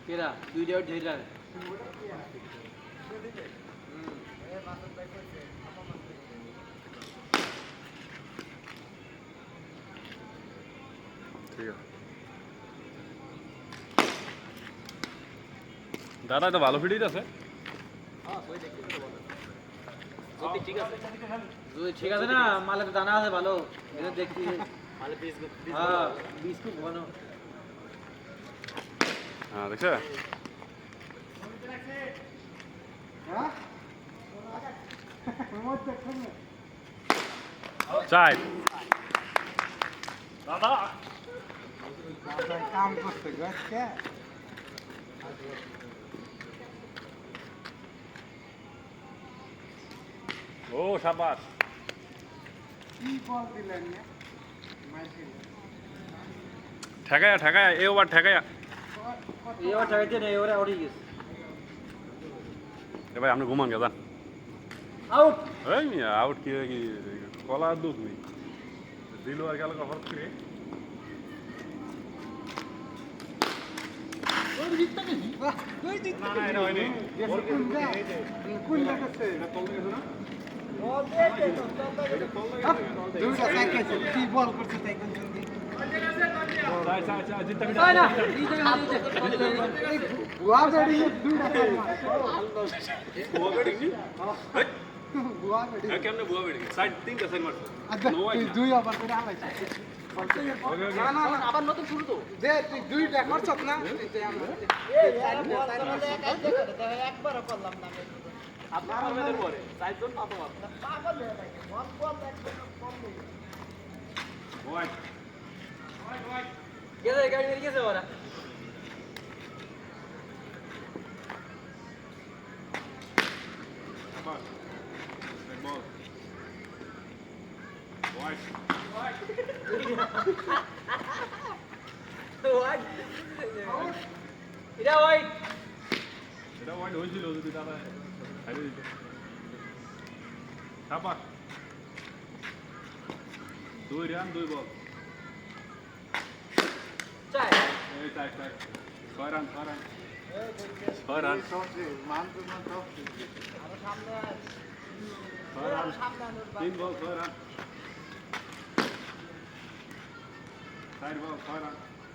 কেরা দুইটা ঢেরা ঠিক আছে দাদা তো ভালো ফিটিং আছে ঠিক আছে না মালে তো দানা আছে ভালো এটা দেখছি হ্যাঁ বিস্কুট ভালো হ্যাঁ দেখছে চাই দাদা কাম করতে গেছে ও শাবাশ কি বল দিলেন না ঠেকায়া ঠেকায়া এ ওভার ঠেকায়া এবার টাইতে নেই ওরা উড়ে গেছে এ ভাই আপনি ঘুমান গেছেন আউট এই মিয়া আউট কি কলার দুধ নেই দিল আর গেল হট করে না না এটা হয়নি কোন লাগাছে দুইটা সাইকেল কি বল করছে সাইকেল জলদি চাই চাই চাই জিততে তাই না বুয়া বেড়ি দুইটা বুয়া বেডিং নি বুয়া বেড়ি কেমনে বুয়া বেডিং সাইড তিনটা সাইড মারছো আচ্ছা তুই দুই আবার করে হালাইছ না না না আবার নতুন শুরু তো যে তুই দুইটা করছস না একবারও করলাম না আপনার আমাদের পরে চারজন পাবো আপনার পাগল হয়ে থাকে বল বল একদম কম নেই হোয়াইট গেছে গাড়ি মেরে গেছে ওরা আবার বল হোয়াইট এটা হোয়াইট এটা হোয়াইট হয়েছিল যদি দাদা খাইয়ে দিত ছাপা 2 রান 2 বল চাই এই চাই চাই 6 রান 6 রান 6 রান মান তো মান তো আরো সামনে 6 রান সামনে 3 বল 6 রান 4 বল 6 রান